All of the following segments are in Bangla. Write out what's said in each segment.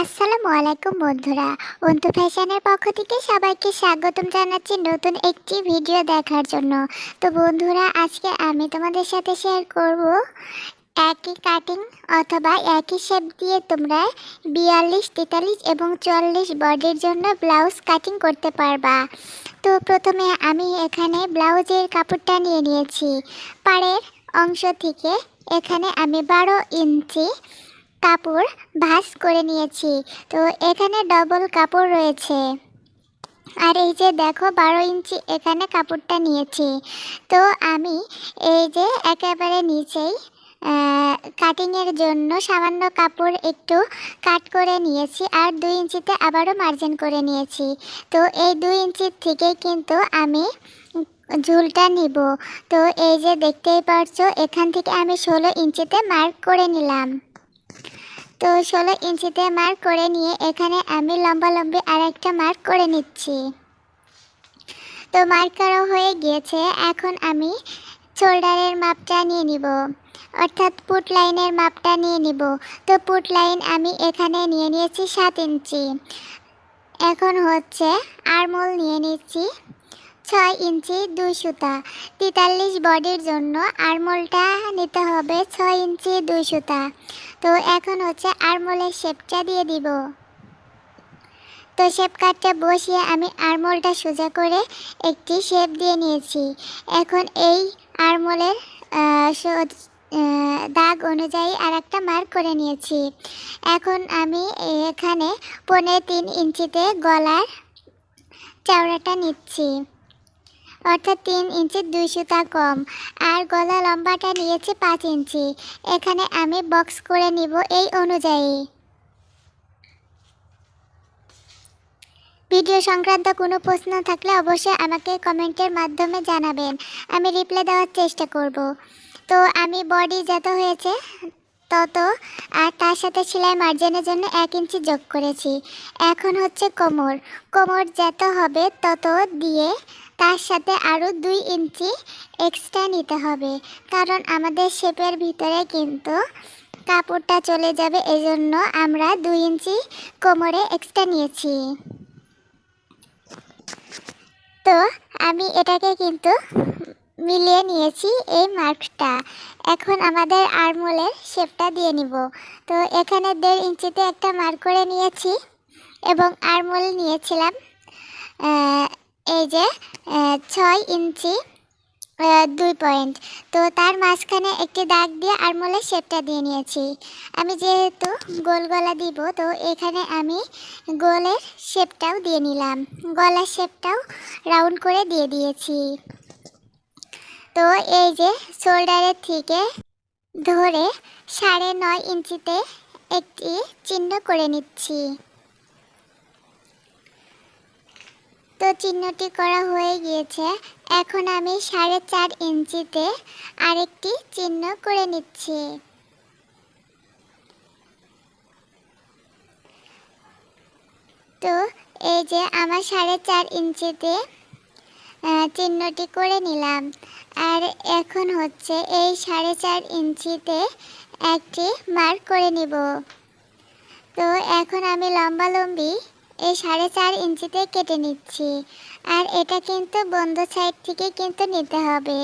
আসসালামু আলাইকুম বন্ধুরা। অন্তু ফ্যাশনের পক্ষ থেকে সবাইকে স্বাগতম জানাচ্ছি নতুন একটি ভিডিও দেখার জন্য। তো বন্ধুরা, আজকে আমি তোমাদের সাথে শেয়ার করব একই কাটিং অথবা একই শেপ দিয়ে তোমরা 42, 43 এবং 44 বডির জন্য ব্লাউজ কাটিং করতে পারবা। তো প্রথমে আমি এখানে ব্লাউজের কাপড়টা নিয়ে নিয়েছি। পাড়ের অংশ থেকে এখানে আমি 12 ইঞ্চি কাপড় ভাঁজ করে নিয়েছি। তো এখানে ডবল কাপড় রয়েছে, আর এই যে দেখো 12 ইঞ্চি এখানে কাপড়টা নিয়েছি। তো আমি এই যে একেবারে নিচেই কাটিংয়ের জন্য সামান্য কাপড় একটু কাট করে নিয়েছি, আর 2 ইঞ্চিতে আবারও মার্জিন করে নিয়েছি। তো এই 2 ইঞ্চির থেকে কিন্তু আমি ঝুলটা নিব। তো এই যে দেখতেই পারছো, এখান থেকে আমি 16 ইঞ্চিতে মার্ক করে নিলাম। তো 16 ইঞ্চিতে মার্ক করে নিয়ে এখানে আমি লম্বালম্বি আর একটা মার্ক করে নিচ্ছি। তো মার্ক করা হয়ে গিয়েছে। এখন আমি শোল্ডারের মাপটা নিয়ে নিব, অর্থাৎ পুট লাইনের মাপটা নিয়ে নিব। তো পুট লাইন আমি এখানে নিয়ে নিয়েছি 7 ইঞ্চি। এখন হচ্ছে আর্মহোল নিয়ে নিচ্ছি 6 ইঞ্চি 2 সুতা। 43 বডির জন্য আর্মহোলটা নিতে হবে 6 ইঞ্চি 2 সুতা। তো এখন হচ্ছে আর্মহোলের শেপটা দিয়ে দিব। তো শেপ কাটটা বসিয়ে আমি আর্মহোলটা সোজা করে একটি শেপ দিয়ে নিয়েছি। এখন এই আর্মহোলের দাগ অনুযায়ী আর একটা মার্ক করে নিয়েছি। এখন আমি এখানে 3.5 ইঞ্চিতে গলার চওড়াটা নিচ্ছি, অর্থাৎ 3 ইঞ্চি 2 সুতা কম। আর গলা লম্বাটা নিয়েছি 5 ইঞ্চি। এখানে আমি বক্স করে নিব এই অনুযায়ী। ভিডিও সংক্রান্ত কোনো প্রশ্ন থাকলে অবশ্যই আমাকে কমেন্টের মাধ্যমে জানাবেন, আমি রিপ্লাই দেওয়ার চেষ্টা করব। তো আমি বডি যত হয়েছে তত, আর তার সাথে সেলাই মার্জিনের জন্য 1 ইঞ্চি যোগ করেছি। এখন হচ্ছে কোমর। কোমর যত হবে তত দিয়ে তার সাথে আরও 2 ইঞ্চি এক্সট্রা নিতে হবে, কারণ আমাদের শেপের ভিতরে কিন্তু কাপড়টা চলে যাবে, এজন্য আমরা 2 ইঞ্চি কোমরে এক্সট্রা নিয়েছি। তো আমি এটাকে কিন্তু মিলিয়ে নিয়েছি এই মার্কটা। এখন আমাদের আর্মহোলের শেপটা দিয়ে নিব। তো এখানে 1.5 ইঞ্চিতে একটা মার্ক করে নিয়েছি এবং আর্মহোল নিয়েছিলাম এই যে 6 ইঞ্চি 2 পয়েন্ট। তো তার মাঝখানে একটি দাগ দিয়ে আর্মহোলের শেপটা দিয়ে নিয়েছি। আমি যেহেতু গোল গলা দিব, তো এখানে আমি গোলের শেপটাও দিয়ে নিলাম, গলার শেপটাও রাউন্ড করে দিয়ে দিয়েছি। তো এই যে শোল্ডারের থেকে ধরে 9.5 ইঞ্চিতে একটি চিহ্ন করে নিচ্ছি। তো চিহ্নটি করা হয়ে গিয়েছে। এখন আমি 4.5 ইঞ্চিতে আরেকটি চিহ্ন করে নিচ্ছি। তো এই যে আমার 4.5 ইঞ্চিতে চিহ্নটি করে নিলাম। আর এখন হচ্ছে এই 4.5 ইঞ্চিতে একটি মার্ক করে নিব। তো এখন আমি লম্বালম্বি এই 4.5 ইঞ্চিতে কেটে নিচ্ছি। আর এটা কিন্তু বন্ধ সাইড থেকে কিন্তু নিতে হবে।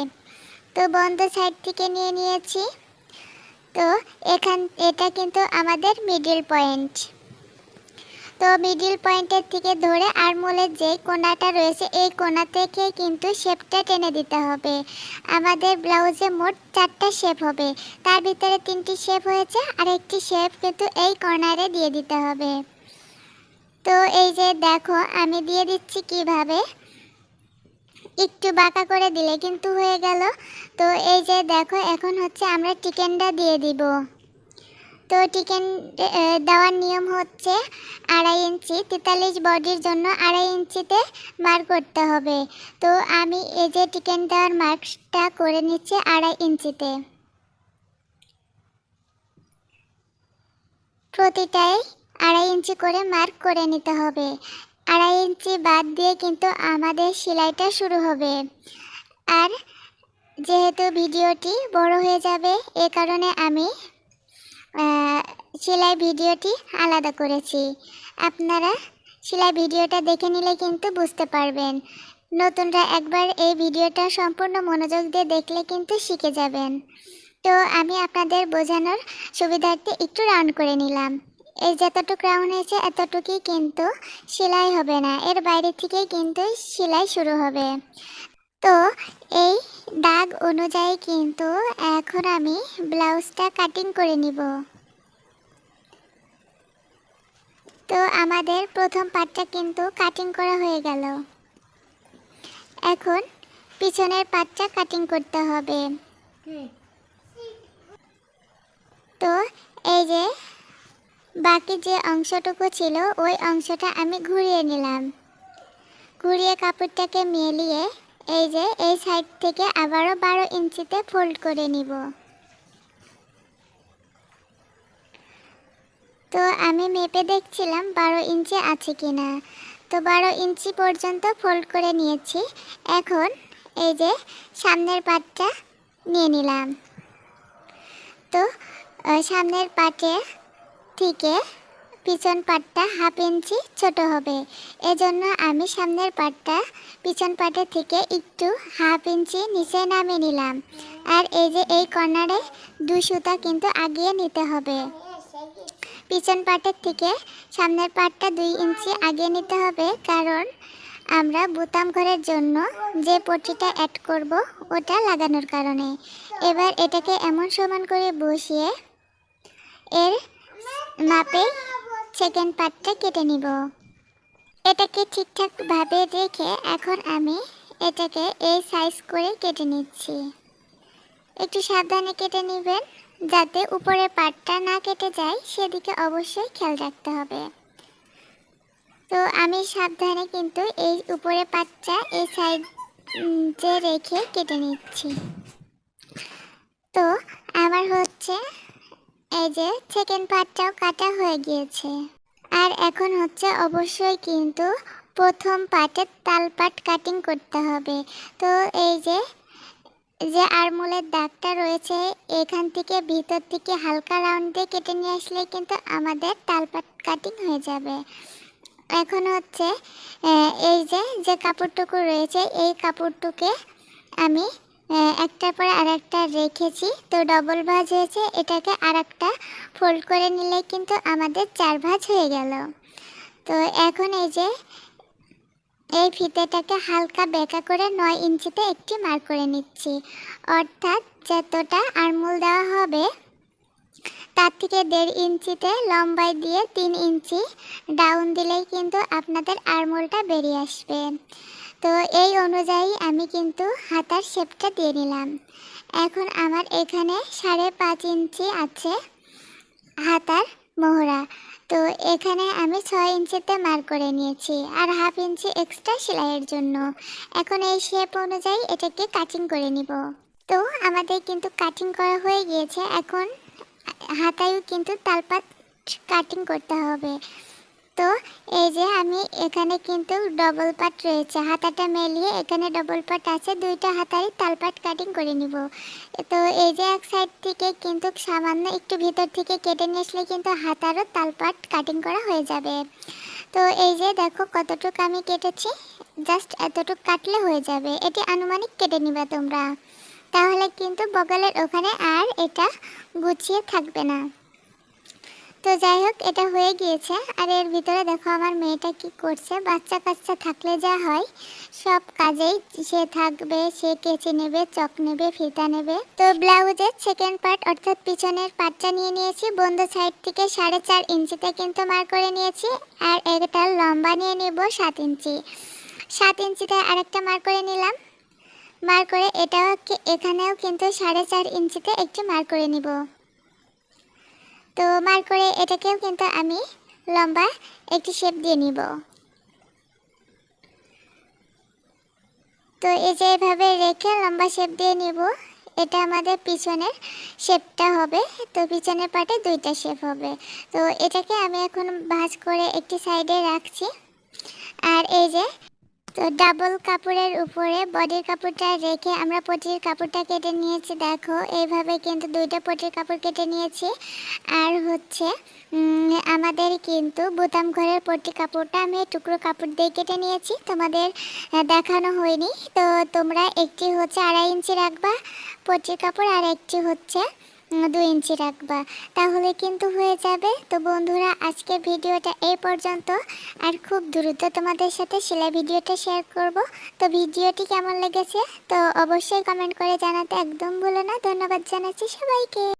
তো বন্ধ সাইড থেকে নিয়ে নিয়েছি। তো এটা কিন্তু আমাদের মিডল পয়েন্ট। তো মিডল পয়েন্টের থেকে ধরে আর্মহোলের যে কোণাটা রয়েছে এই কোণা থেকে কিন্তু শেপটা টেনে দিতে হবে। আমাদের ব্লাউজে মোট 4টা শেপ হবে, তার ভিতরে 3টি শেপ হয়েছে, আর একটি শেপ কিন্তু এই কর্নারে দিয়ে দিতে হবে। তো এই যে দেখো আমি দিয়ে দিচ্ছি কিভাবে, একটু বাঁকা করে দিলে কিন্তু হয়ে গেল। তো এই যে দেখো এখন হচ্ছে আমরা টিকেনটা দিয়ে দিব। তো টিকেন দেওয়ার নিয়ম হচ্ছে 2.5 ইঞ্চি 43 বডির জন্য 2.5 ইঞ্চিতে মার্ক করতে হবে। তো আমি এই যে টিকেন দেওয়ার মার্কটা করে নিচ্ছি 2.5 ইঞ্চিতে। প্রতিটাই 2.5 ইঞ্চি করে মার্ক করে নিতে হবে। 2.5 ইঞ্চি বাদ দিয়ে কিন্তু আমাদের সেলাইটা শুরু হবে। আর যেহেতু ভিডিওটি বড় হয়ে যাবে, এ কারণে আমি সেলাই ভিডিওটি আলাদা করেছি। আপনারা সেলাই ভিডিওটা দেখে নিলে কিন্তু বুঝতে পারবেন। নতুনরা একবার এই ভিডিওটা সম্পূর্ণ মনোযোগ দিয়ে দেখলে কিন্তু শিখে যাবেন। তো আমি আপনাদের বোঝানোর সুবিধার্থে একটু রাউন্ড করে নিলাম। এই যতটুকু রাউন্ড হয়েছে এতটুকুই কিন্তু সেলাই হবে না, এর বাইরে থেকেই কিন্তু সেলাই শুরু হবে। তো এই দাগ অনুযায়ী কিন্তু এখন আমি ব্লাউজটা কাটিং করে নিব। তো আমাদের প্রথম পার্টটা কিন্তু কাটিং করা হয়ে গেল। এখন পিছনের পার্টটা কাটিং করতে হবে। তো এই যে বাকি যে অংশটুকু ছিল ওই অংশটা আমি ঘুরিয়ে নিলাম। ঘুরিয়ে কাপড়টাকে মেলিয়ে এই যে এই সাইড থেকে আবারও 12 ইঞ্চিতে ফোল্ড করে নিব। তো আমি মেপে দেখছিলাম 12 ইঞ্চি আছে কিনা। তো 12 ইঞ্চি পর্যন্ত ফোল্ড করে নিয়েছি। এখন এই যে সামনের পাটটা নিয়ে নিলাম। তো সামনের পাটে থেকে পিছন পাটটা 1/2 ইঞ্চি ছোট হবে, এজন্য আমি সামনের পাটটা পিছন পাটের থেকে একটু 1/2 ইঞ্চি নিচে নামিয়ে নিলাম। আর এই যে এই কর্নারে 2 সুতা কিন্তু আগিয়ে নিতে হবে। পিছন পাটের থেকে সামনের পাটটা 2 ইঞ্চি আগিয়ে নিতে হবে, কারণ আমরা বোতাম ঘরের জন্য যে পট্টিটা অ্যাড করব ওটা লাগানোর কারণে। এবার এটাকে এমন সমান করে বসিয়ে এর মাপে সেকেন্ড পার্টটা কেটে নিব। এটাকে ঠিকঠাকভাবে রেখে এখন আমি এটাকে এই সাইজ করে কেটে নিচ্ছি। একটু সাবধানে কেটে নেবেন, যাতে উপরের পার্টটা না কেটে যায় সেদিকে অবশ্যই খেয়াল রাখতে হবে। তো আমি সাবধানে কিন্তু এই উপরের পার্টটা এই সাইডে রেখে কেটে নিচ্ছি। তো আমার হচ্ছে এই যে সেকেন্ড পার্টটাও কাটা হয়ে গিয়েছে। আর এখন হচ্ছে অবশ্যই কিন্তু প্রথম পার্টের তালপাট কাটিং করতে হবে। তো এই যে আরমোলের দাগটা রয়েছে এখান থেকে ভিতর থেকে হালকা রাউন্ড দিয়ে কেটে নিয়ে আসলে কিন্তু আমাদের তালপাট কাটিং হয়ে যাবে। এখন হচ্ছে এই যে কাপড়টুকু রয়েছে এই কাপড়টুকে আমি একটার পর আরেকটা রেখেছি। তো ডবল ভাঁজ হয়েছে, এটাকে আরেকটা ফোল্ড করে নিলে কিন্তু আমাদের 4 ভাঁজ হয়ে গেল। তো এখন এই যে এই ফিতেটাকে হালকা বেঁকা করে 9 ইঞ্চিতে একটি মার্ক করে নিচ্ছি। অর্থাৎ যতটা আরমোল দেওয়া হবে তার থেকে 1.5 ইঞ্চিতে লম্বাই দিয়ে 3 ইঞ্চি ডাউন দিলেই কিন্তু আপনাদের আরমোলটা বেরিয়ে আসবে। তো এই অনুযায়ী আমি কিন্তু হাতার শেপটা দিয়ে নিলাম। এখন আমার এখানে 5.5 ইঞ্চি আছে হাতার মোহরা। তো এখানে আমি 6 ইঞ্চিতে মার্ক করে নিয়েছি আর 1/2 ইঞ্চি এক্সট্রা সেলাইয়ের জন্য। এখন এই শেপ অনুযায়ী এটাকে কাটিং করে নিব। তো আমাদের কিন্তু কাটিং করা হয়ে গিয়েছে। এখন হাতায়ও কিন্তু তালপাত কাটিং করতে হবে। তো এই যে আমি এখানে কিন্তু ডবল পাট রয়েছে, হাতাটা মেলিয়ে এখানে ডবল পাট আছে, 2টা হাতারই তালপাট কাটিং করে নিব। তো এই যে এক সাইড থেকে কিন্তু সামান্য একটু ভিতর থেকে কেটে নিয়ে আসলে কিন্তু হাতারও তালপাট কাটিং করা হয়ে যাবে। তো এই যে দেখো কতটুকু আমি কেটেছি, জাস্ট এতটুকু কাটলে হয়ে যাবে। এটি আনুমানিক কেটে নিবে তোমরা, তাহলে কিন্তু বগলের ওখানে আর এটা গুছিয়ে থাকবে না। তো যাই হোক, এটা হয়ে গিয়েছে। আর এর ভিতরে দেখো আমার মেয়েটা কি করছে। বাচ্চা কাচ্চা থাকলে যা হয় সব কাজেই সে থাকবে, সে কেচে নেবে, চক নেবে, ফিতা নেবে। তো ব্লাউজের সেকেন্ড পার্ট অর্থাৎ পিছনের পার্টটা নিয়ে নিয়েছি। বন্ধ সাইড থেকে 4.5 ইঞ্চিতে কিন্তু মার্ক করে নিয়েছি। আর এটা লম্বা নিয়ে নেব 7 ইঞ্চি। 7 ইঞ্চিতে আরেকটা মার্ক করে নিলাম। মার্ক করে এটাও এখানেও কিন্তু 4.5 ইঞ্চিতে একটু মার্ক করে নিব। তো মার্ক করে এটাকেও কিন্তু আমি লম্বা একটি শেপ দিয়ে নিব। তো এই যে এভাবে রেখে লম্বা শেপ দিয়ে নিব। এটা আমাদের পিছনের শেপটা হবে। তো পিছনের পাটে 2টা শেপ হবে। তো এটাকে আমি এখন ভাঁজ করে একটি সাইডে রাখছি। আর এই যে তো ডাবল কাপড়ের উপরে বডির কাপড়টা রেখে আমরা পটির কাপড়টা কেটে নিয়েছি। দেখো এইভাবে কিন্তু দুইটা পটির কাপড় কেটে নিয়েছি। আর হচ্ছে আমাদের কিন্তু বোতাম ঘরের পটি কাপড়টা আমি টুকরো কাপড় দিয়ে কেটে নিয়েছি, তোমাদের দেখানো হয়নি। তো তোমরা একটি হচ্ছে 2.5 ইঞ্চি রাখবা পটির কাপড়, আর একটি হচ্ছে 2 ইঞ্চি রাখবা, তাহলে কিন্তু হয়ে যাবে। তো বন্ধুরা আজকের ভিডিওটা এই পর্যন্ত, আর খুব দ্রুত তোমাদের সাথে সেলাই ভিডিওটা শেয়ার করব। তো ভিডিওটি কেমন লেগেছে তো অবশ্যই কমেন্ট করে জানাতে একদম ভুলো না। ধন্যবাদ জানাচ্ছি সবাইকে।